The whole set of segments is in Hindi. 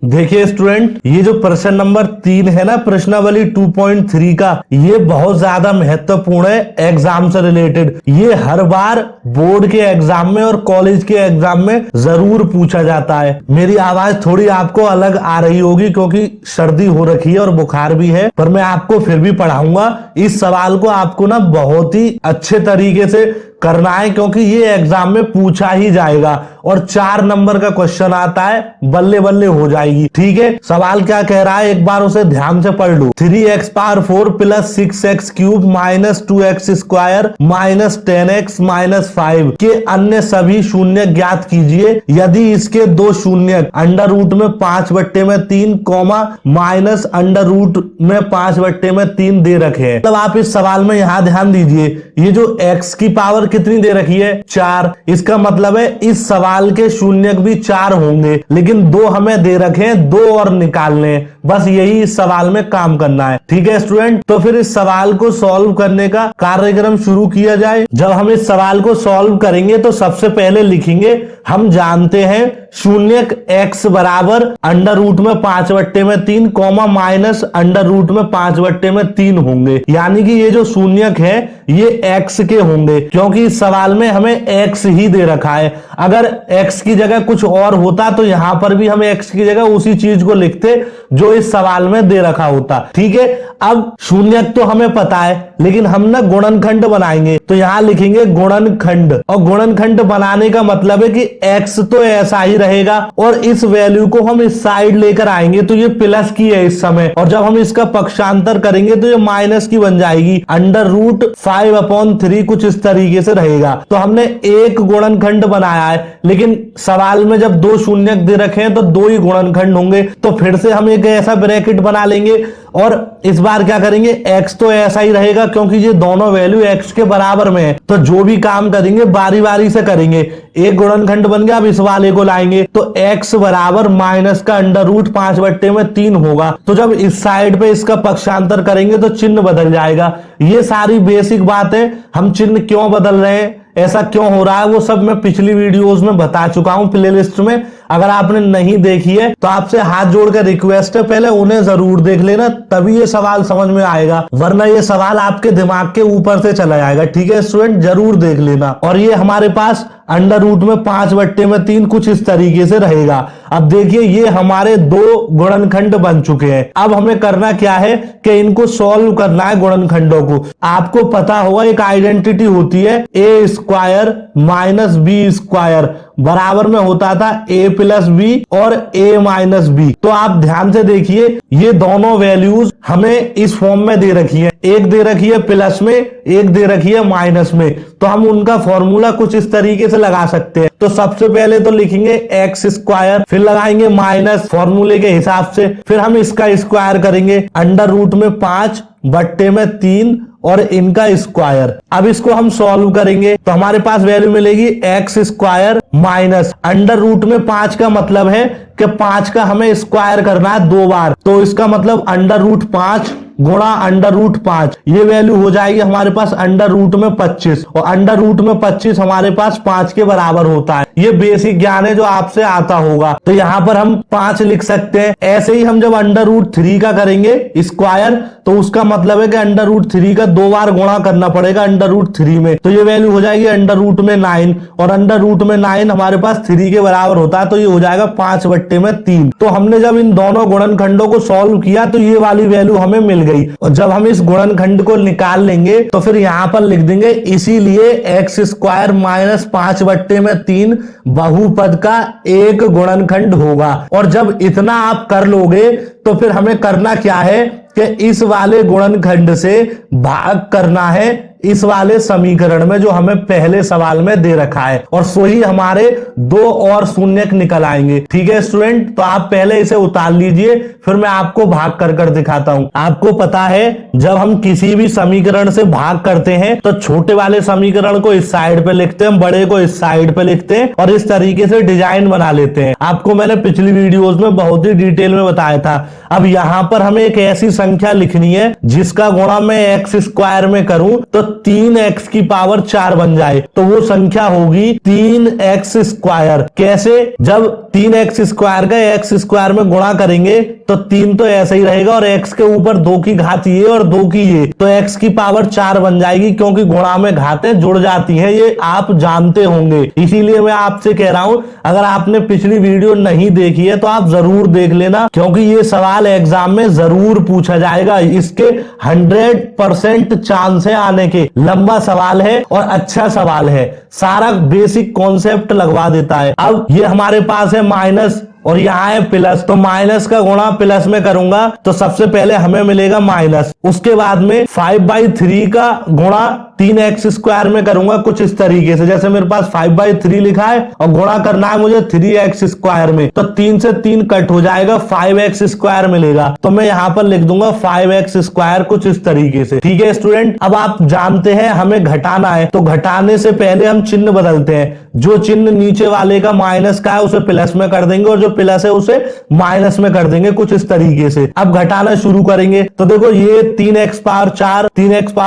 देखिए स्टूडेंट, ये जो प्रश्न नंबर 3 है ना, प्रश्नावली 2.3 का, ये बहुत ज्यादा महत्वपूर्ण है एग्जाम से रिलेटेड। ये हर बार बोर्ड के एग्जाम में और कॉलेज के एग्जाम में जरूर पूछा जाता है। मेरी आवाज थोड़ी आपको अलग आ रही होगी क्योंकि सर्दी हो रखी है और बुखार भी है, पर मैं आपको फिर भी पढ़ाऊंगा। इस सवाल को आपको ना बहुत ही अच्छे तरीके से करना है क्योंकि ये एग्जाम में पूछा ही जाएगा और 4 नंबर का क्वेश्चन आता है, बल्ले बल्ले हो जाएगी। ठीक है, सवाल क्या कह रहा है एक बार उसे ध्यान से पढ़ लो। 3x power 4 plus 6x cube minus 2x square minus 10x minus 5 के अन्य सभी शून्य ज्ञात कीजिए यदि इसके दो शून्य अंडर रूट में 5/3 कॉमा माइनस अंडर रूट में 5/3 दे रखे हैं। मतलब आप इस सवाल में यहां ध्यान दीजिए, ये जो x की पावर कितनी दे रखी है 4, इसका मतलब है इस सवाल के शून्य भी 4 होंगे, लेकिन 2 हमें दे रखे हैं, 2 और निकालने हैं। बस यही इस सवाल में काम करना है। ठीक है स्टूडेंट, तो फिर इस सवाल को सॉल्व करने का कार्यक्रम शुरू किया जाए। जब हम इस सवाल को सॉल्व करेंगे तो सबसे पहले लिखेंगे, हम जानते हैं शून्य x बराबर अंडर रूट में 5/3 कॉमा माइनस अंडर रूट में 5/3 होंगे, यानी कि ये जो शून्यक है ये x के होंगे क्योंकि इस सवाल में हमें x ही दे रखा है। अगर x की जगह कुछ और होता तो यहां पर भी हम x की जगह उसी चीज को लिखते जो इस सवाल में दे रखा होता। ठीक है, अब शून्यक तो हमें पता है, लेकिन हम ना गुणनखंड बनाएंगे तो यहां लिखेंगे गुणनखंड, और गुणनखंड बनाने का मतलब है कि x तो ऐसा ही रहेगा और इस वैल्यू को हम इस साइड लेकर आएंगे तो ये प्लस की है इस समय, और जब हम इसका पक्षांतर करेंगे तो ये माइनस की बन जाएगी। अंडर रूट 5/3 कुछ इस तरीके से रहेगा। तो हमने एक गुणनखंड बनाया है, लेकिन सवाल में जब 2 शून्यक दे रखे हैं तो 2 ही गुणनखंड होंगे। तो फिर से हम एक ऐसा ब्रैकेट बना लेंगे और इस बार क्या करेंगे, x तो ऐसा ही रहेगा क्योंकि ये दोनों वैल्यू x के बराबर में है। तो जो भी काम करेंगे बारी बारी से करेंगे। एक गुणनखंड बन गया, अब इस वाले को लाएंगे तो x बराबर माइनस का अंडर रूट 5/3 होगा। तो जब इस साइड पे इसका पक्षांतर करेंगे तो चिन्ह बदल जाएगा। ये सारी बेसिक बात है, हम चिन्ह क्यों बदल रहे हैं, ऐसा क्यों हो रहा है, वो सब मैं पिछली वीडियोस में बता चुका हूं प्लेलिस्ट में। अगर आपने नहीं देखी है तो आपसे हाथ जोड़कर रिक्वेस्ट है, पहले उन्हें जरूर देख लेना, तभी ये सवाल समझ में आएगा, वरना ये सवाल आपके दिमाग के ऊपर से चला जाएगा। ठीक है स्टूडेंट, जरूर देख लेना। और ये हमारे पास अंडर रूट में 5/3 कुछ इस तरीके से रहेगा। अब देखिए ये हमारे 2 गुणनखंड बन चुके हैं। अब हमें करना क्या है कि इनको सॉल्व करना है गुणनखंडों को। आपको पता होगा एक आइडेंटिटी होती है a square minus b square बराबर में होता था a प्लस बी और a माइनस बी। तो आप ध्यान से देखिए, ये दोनों वैल्यूज हमें इस फॉर्म में दे रखी है, एक दे रखी है प्लस में, एक दे रखी है माइनस में। तो हम उनका फॉर्मूला कुछ इस तरीके से लगा सकते हैं। तो सबसे पहले तो लिखेंगे x स्क्वायर, फिर लगाएंगे माइनस फॉर्मूले के हिसाब से, फिर हम इसका स्क्वायर करेंगे अंडर रूट में 5/3 और इनका स्क्वायर। अब इसको हम सॉल्व करेंगे तो हमारे पास वैल्यू मिलेगी x square minus under root में 5 का मतलब है कि 5 का हमें स्क्वायर करना है 2 बार, तो इसका मतलब अंडर रूट 5 गुणा अंडर रूट 5, ये वैल्यू हो जाएगी हमारे पास अंडर रूट में 25, और अंडर रूट में 25 हमारे पास 5 के बराबर होता है। ये बेसिक ज्ञान है जो आपसे आता होगा। तो यहाँ पर हम 5 लिख सकते हैं। ऐसे ही हम जब अंडर रूट 3 का करेंगे स्क्वायर तो उसका मतलब है कि अंडर रूट 3 का 2 बार गुणा करना पड़ेगा अंडर रूट 3 में, तो ये वैल्यू हो जाएगी अंडर रूट में 9, और अंडर रूट में 9 हमारे पास 3 के बराबर होता है, तो ये हो जाएगा 5/3। तो हमने जब इन दोनों गुणनखंडों को सॉल्व किया तो ये वाली वैल्यू हमें मिल गई, और जब हम इस गुणनखंड को निकाल लेंगे तो फिर यहां पर लिख देंगे इसीलिए x स्क्वायर माइनस 5/3 बहुपद का एक गुणनखंड होगा। और जब इतना आप कर लोगे तो फिर हमें करना क्या है कि इस वाले गुणनखंड से भाग करना है इस वाले समीकरण में जो हमें पहले सवाल में दे रखा है, और सो ही हमारे 2 और शून्यक निकल आएंगे। ठीक है स्टूडेंट, तो आप पहले इसे उतार लीजिए, फिर मैं आपको भाग कर कर दिखाता हूं। आपको पता है जब हम किसी भी समीकरण से भाग करते हैं तो छोटे वाले समीकरण को इस साइड पे लिखते हैं, बड़े को इस साइड पे लिखते हैं और इस तरीके से डिजाइन बना लेते हैं। आपको मैंने पिछली वीडियोस में बहुत ही डिटेल में बताया था। अब यहां पर हमें एक ऐसी संख्या लिखनी है जिसका गुणा मैं x स्क्वायर में करूं तो 3x की पावर 4 बन जाए तो वो संख्या होगी 3x स्क्वायर। कैसे? जब 3x स्क्वायर का x स्क्वायर में गुणा करेंगे तो 3 तो ऐसा ही रहेगा और x के ऊपर 2 की घात ये और 2 की ये, तो x की पावर 4 बन जाएगी, क्योंकि गुणा में घातें जुड़ जाती हैं, ये आप जानते होंगे। इसीलिए मैं आपसे कह रहा हूं, अगर आपने पिछली वीडियो नहीं देखी है तो आप जरूर देख लेना, क्योंकि ये सवाल एग्जाम में जरूर पूछा जाएगा। इसके 100% चांस है आने के। लंबा सवाल है और अच्छा सवाल है, सारा बेसिक कॉन्सेप्ट लगवा देता है। अब ये हमारे पास है माइनस और यहाँ है प्लस, तो माइनस का गुणा प्लस में करूंगा तो सबसे पहले हमें मिलेगा माइनस। उसके बाद में 5/3 का गुणा 3x स्क्वायर में करूंगा कुछ इस तरीके से, जैसे मेरे पास 5/3 लिखा है और गुणा करना है मुझे 3x स्क्वायर में, तो 3 से 3 कट हो जाएगा, 5x स्क्वायर मिलेगा। तो मैं यहां पर लिख दूंगा 5x स्क्वायर कुछ इस तरीके से। ठीक है स्टूडेंट, अब आप जानते हैं हमें घटाना है, तो घटाने से पहले हम चिन्ह बदलते हैं। जो चिन्ह नीचे वाले का माइनस का है उसे प्लस में कर देंगे और जो प्लस है उसे माइनस में कर देंगे कुछ इस तरीके से। अब घटाना शुरू करेंगे तो देखो ये 3x पावर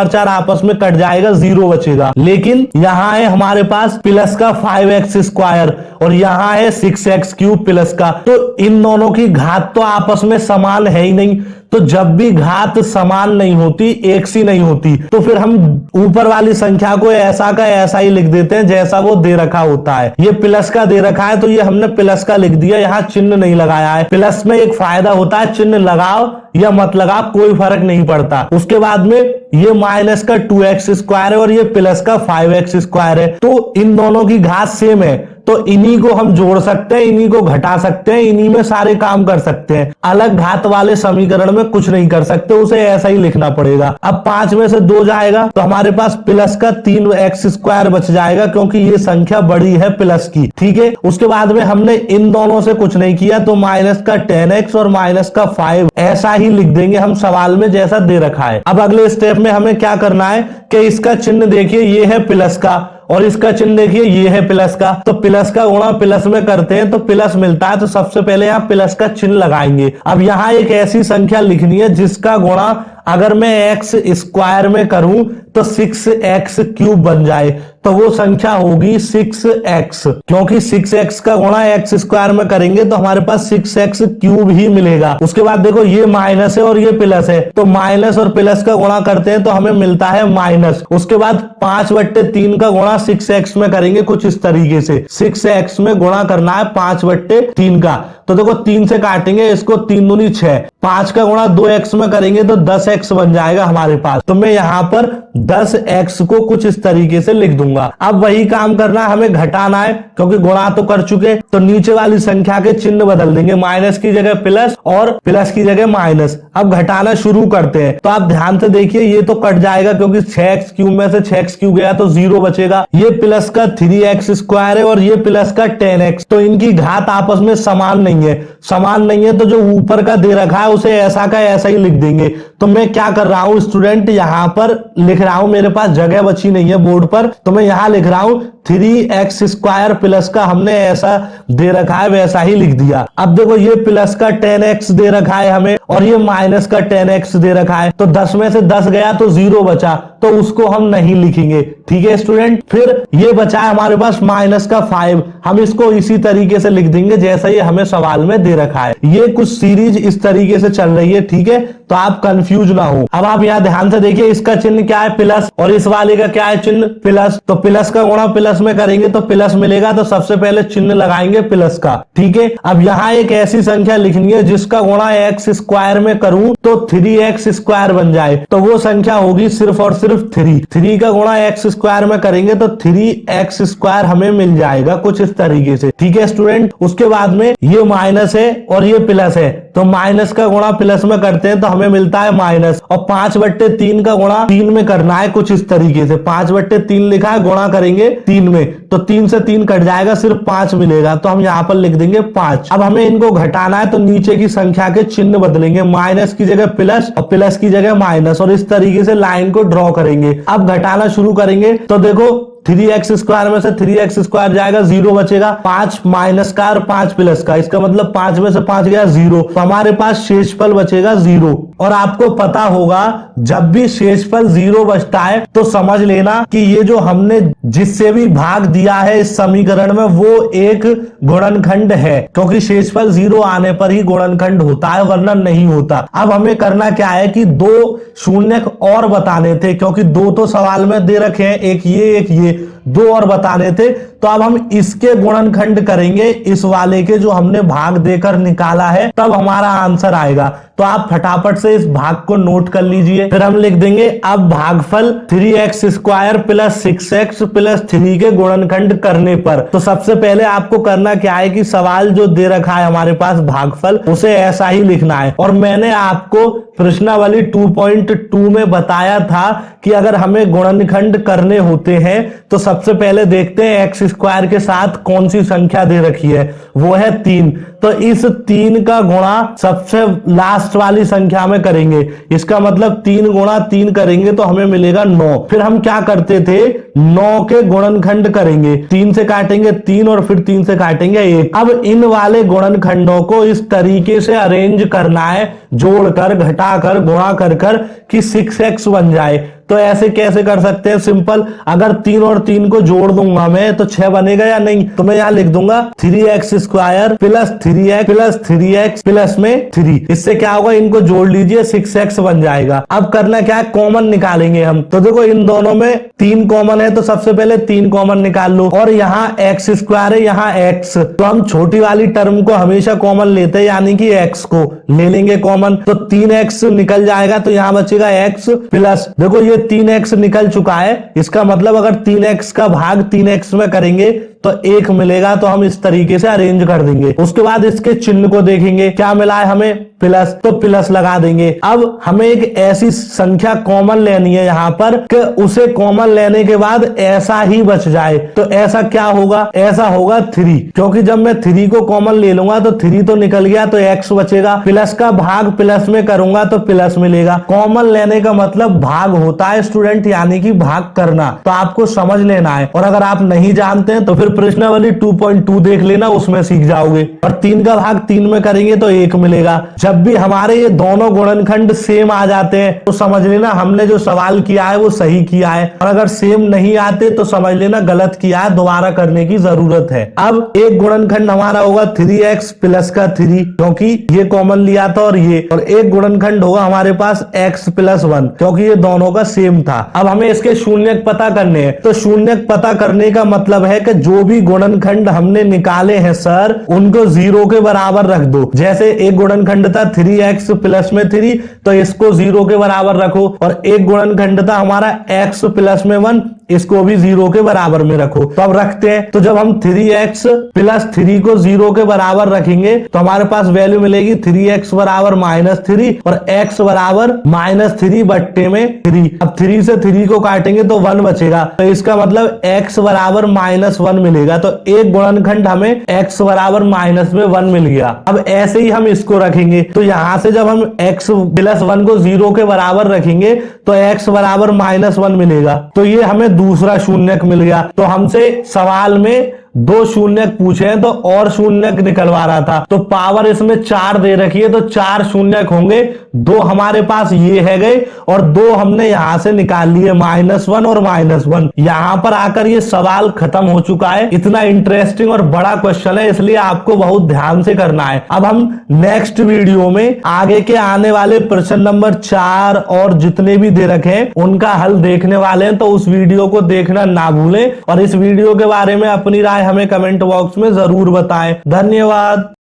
4 आपस में कट जाएगा, 0 बचेगा। लेकिन यहाँ है हमारे पास प्लस का 5x स्क्वायर और यहाँ है 6x क्यूब प्लस का, तो इन दोनों की घात तो आपस में समान है ही नहीं। तो जब भी घात समान नहीं होती, एक सी नहीं होती, तो फिर हम ऊपर वाली संख्या को ऐसा का ऐसा ही लिख देते हैं जैसा वो दे रखा होता है। ये प्लस का दे रखा है तो ये हमने प्लस का लिख दिया, यहाँ चिन्ह नहीं लगाया है। प्लस में एक फायदा होता है, चिन्ह लगाओ या मत लगाओ कोई फर्क नहीं पड़ता। उसके बाद में ये माइनस का 2x स्क्वायर है और ये प्लस का 5x स्क्वायर है, तो इन दोनों की घात सेम है, तो इन्हीं को हम जोड़ सकते हैं, इन्हीं को घटा सकते हैं, इन्हीं में सारे काम कर सकते हैं। अलग घात वाले समीकरण में कुछ नहीं कर सकते, उसे ऐसा ही लिखना पड़ेगा। अब 5 में से 2 जाएगा तो हमारे पास प्लस का 3x स्क्वायर बच जाएगा, क्योंकि ये संख्या बड़ी है प्लस की। ठीक है, उसके बाद में हमने इन दोनों से कुछ नहीं किया, तो माइनस का 10x और माइनस का 5 ऐसा ही लिख देंगे हम सवाल में जैसा दे रखा है। अब अगले स्टेप में हमें क्या करना है कि इसका चिन्ह देखिए, ये है प्लस का और इसका चिन्ह देखिए ये है प्लस का, तो प्लस का गुणा प्लस में करते हैं तो प्लस मिलता है, तो सबसे पहले यहाँ प्लस का चिन्ह लगाएंगे। अब यहाँ एक ऐसी संख्या लिखनी है जिसका गुणा अगर मैं x स्क्वायर में करूं तो 6x क्यूब बन जाए, तो वो संख्या होगी 6x, क्योंकि 6x का गुणा x स्क्वायर में करेंगे तो हमारे पास 6x क्यूब ही मिलेगा। उसके बाद देखो ये माइनस है और ये प्लस है, तो माइनस और प्लस का गुणा करते हैं तो हमें मिलता है माइनस। उसके बाद 5/3 का गुणा 6x में करेंगे कुछ इस तरीके से, 6x में गुणा करना है 5/3 का, तो देखो 3 से काटेंगे इसको, 3 दूनी 6, 5 का गुणा 2x में करेंगे तो 10x बन जाएगा हमारे पास। तो मैं यहां पर 10x को कुछ इस तरीके से लिख दूंगा। अब वही काम करना है, हमें घटाना है, क्योंकि गुणा तो कर चुके, तो नीचे वाली संख्या के चिन्ह बदल देंगे, माइनस की जगह प्लस और प्लस की जगह माइनस। अब घटाना शुरू करते हैं, तो आप ध्यान से देखिए ये तो कट जाएगा, क्योंकि 6x क्यूब में से 6x क्यूब गया तो 0 बचेगा। ये प्लस का 3x स्क्वायर है और ये प्लस का 10x, तो इनकी घात आपस में समान नहीं है। समान नहीं है तो जो ऊपर का दे रखा है उसे ऐसा का ऐसा ही लिख देंगे। तो मैं क्या कर रहा हूं स्टूडेंट, यहां पर लिख रहा हूं, मेरे पास जगह बची नहीं है बोर्ड पर, तो मैं यहां लिख रहा हूं 3x स्क्वायर प्लस का हमने ऐसा दे रखा है वैसा ही लिख दिया। अब देखो ये प्लस का 10x दे रखा है हमें और ये माइनस का 10x दे रखा है, तो 10 में से 10 गया तो 0 बचा, तो उसको हम नहीं लिखेंगे। ठीक है स्टूडेंट, फिर ये बचा है हमारे पास माइनस का 5, हम इसको इसी तरीके से लिख देंगे जैसा ये हमें सवाल में दे रखा है। ये कुछ सीरीज इस तरीके से चल रही है, ठीक है, तो आप कंफ्यूज ना हो। अब आप यहाँ ध्यान से देखिए, इसका चिन्ह क्या है प्लस और इस वाले का क्या है चिन्ह प्लस, तो प्लस का गुणा प्लस में करेंगे तो प्लस मिलेगा, तो सबसे पहले चिन्ह लगाएंगे प्लस का। ठीक है, अब यहाँ एक ऐसी संख्या लिखनी है जिसका गुणा x स्क्वायर में करूं तो 3x स्क्वायर बन जाए, तो वो संख्या होगी सिर्फ और सिर्फ 3 का गुणा x स्क्वायर में करेंगे तो 3x स्क्वायर हमें मिल जाएगा कुछ इस तरीके से। ठीक है स्टूडेंट, उसके बाद में ये माइनस है और ये प्लस है, तो माइनस का गुणा प्लस में करते हैं तो हमें मिलता है माइनस, और 5/3 का गुणा 3 में करना है कुछ इस तरीके से। 5/3 लिखा है, गुणा करेंगे 3 में, तो 3 से 3 कट जाएगा, सिर्फ 5 मिलेगा, तो हम यहाँ पर लिख देंगे 5। अब हमें इनको घटाना है तो नीचे की संख्या के चिन्ह बदलेंगे, माइनस की जगह प्लस और प्लस की जगह माइनस, और इस तरीके से लाइन को ड्रॉ करेंगे। अब घटाना शुरू करेंगे तो देखो 3x² में से 3x² जाएगा, 0 बचेगा, 5 माइनस का और 5 प्लस का, इसका मतलब 5 में से 5 गया 0, तो हमारे पास शेषफल बचेगा 0। और आपको पता होगा जब भी शेषफल 0 बचता है तो समझ लेना कि ये जो हमने जिससे भी भाग दिया है इस समीकरण में वो एक गुणनखंड है, क्योंकि शेषफल 0 आने पर ही गुणनखंड होता है, वरना नहीं होता। अब हमें करना क्या है कि 2 शून्य और बताने थे, क्योंकि 2 तो सवाल में दे रखे हैं, एक ये 2 और बताने थे, तो अब हम इसके गुणनखंड करेंगे, इस वाले के जो हमने भाग देकर निकाला है, तब हमारा आंसर आएगा। तो आप फटाफट से इस भाग को नोट कर लीजिए, फिर हम लिख देंगे अब भागफल 3x² प्लस 6x प्लस 3 के गुणनखंड करने पर। तो सबसे पहले आपको करना क्या है कि सवाल जो दे रखा है हमारे पास भागफल, उसे ऐसा ही लिखना है। और मैंने आपको प्रश्नावली 2.2 में बताया था कि अगर हमें गुणनखंड करने होते हैं तो सबसे पहले देखते हैं x² के साथ कौन सी संख्या दे रखी है, वो है 3। तो इस 3 का गुणा सबसे लास्ट वाली संख्या में करेंगे, इसका मतलब 3 गुणा 3 करेंगे तो हमें मिलेगा 9। फिर हम क्या करते थे, 9 के गुणनखंड करेंगे, 3 से काटेंगे 3 और फिर 3 से काटेंगे 1। अब इन वाले गुणनखंडों को इस तरीके से अरेंज करना है, जोड़कर घटाकर गुणा कर कि 6x बन जाए। तो ऐसे कैसे कर सकते हैं, सिंपल, अगर 3 और 3 को जोड़ दूंगा मैं तो 6 बनेगा या नहीं, तो मैं यहां लिख दूंगा 3x² plus 3x plus 3x plus में 3। इससे क्या होगा, इनको जोड़ लीजिए 6x बन जाएगा। अब करना क्या है, कॉमन निकालेंगे हम। तो देखो इन दोनों में 3 कॉमन है, तो सबसे पहले 3 कॉमन निकाल लो, और यहाँ x² है, यहाँ x, तो हम छोटी वाली टर्म को हमेशा कॉमन लेते हैं, यानी कि x को ले लेंगे कॉमन, तो 3x निकल जाएगा, तो यहाँ बचेगा x प्लस, देखो ये 3x निकल चुका है, इसका मतलब अगर 3x का भाग 3x में करेंगे तो 1 मिलेगा, तो हम इस तरीके से अरेंज कर देंगे। उसके बाद इसके चिन्ह को देखेंगे, क्या मिला है हमें, प्लस, तो प्लस लगा देंगे। अब हमें एक ऐसी संख्या कॉमन लेनी है यहाँ पर कि उसे कॉमन लेने के बाद ऐसा ही बच जाए, तो ऐसा क्या होगा, ऐसा होगा 3, क्योंकि जब मैं 3 को कॉमन ले लूंगा तो 3 तो निकल गया, तो x बचेगा, प्लस का भाग प्लस में करूंगा तो प्लस मिलेगा। कॉमन लेने का मतलब भाग होता है स्टूडेंट, यानी कि भाग करना, तो आपको समझ लेना है। और अगर आप नहीं जानते हैं तो फिर प्रश्नावली 2.2 देख लेना, उसमें सीख जाओगे। और 3 का भाग 3 में करेंगे तो 1 मिलेगा। जब भी हमारे ये दोनों गुणनखंड सेम आ जाते हैं तो समझ लेना हमने जो सवाल किया है वो सही किया है, और अगर सेम नहीं आते तो समझ लेना गलत किया है, दोबारा करने की जरूरत है। अब एक गुणनखंड हमारा होगा 3x प्लस का 3, क्योंकि ये कॉमन लिया था, और एक गुणनखंड होगा हमारे पास x प्लस 1, क्योंकि ये दोनों का सेम था। अब हमें इसके शून्यक पता करने हैं, तो शून्यक पता करने का मतलब है कि जो भी गुणनखंड हमने निकाले हैं सर, उनको 0 के बराबर रख दो। जैसे एक गुणनखंड था 3x प्लस में 3, तो इसको 0 के बराबर रखो, और एक गुणनखंड था हमारा x प्लस में 1, इसको भी 0 के बराबर में रखो। तो अब रखते हैं, तो जब हम 3x प्लस 3 को 0 के बराबर रखेंगे तो हमारे पास वैल्यू मिलेगी 3x बराबर -3 और x बराबर -3 बट्टे में 3। अब 3 से 3 को काटेंगे तो 1 बचेगा, तो इसका मतलब x बराबर -1 मिलेगा। तो एक गुणनखंड हमें x बराबर -1 मिल गया। अब ऐसे ही हम इसको रखेंगे, तो यहां से जब हम x प्लस 1 को 0 के बराबर रखेंगे तो x बराबर -1 मिलेगा, तो ये हमें दूसरा शून्यक मिल गया। तो हमसे सवाल में 2 शून्यक पूछे हैं तो और शून्यक निकलवा रहा था, तो पावर इसमें 4 दे रखी है, तो 4 शून्यक होंगे। 2 हमारे पास ये है गए और 2 हमने यहां से निकाल लिए, -1 और -1। यहां पर आकर ये सवाल खत्म हो चुका है। इतना इंटरेस्टिंग और बड़ा क्वेश्चन है, इसलिए आपको बहुत ध्यान से करना है। अब हम नेक्स्ट वीडियो में आगे के आने वाले प्रश्न नंबर 4 और जितने भी दे रखे हैं उनका हल देखने वाले हैं, तो उस वीडियो को देखना ना भूलें, और इस वीडियो के बारे में अपनी राय हमें कमेंट बॉक्स में जरूर बताएं। धन्यवाद।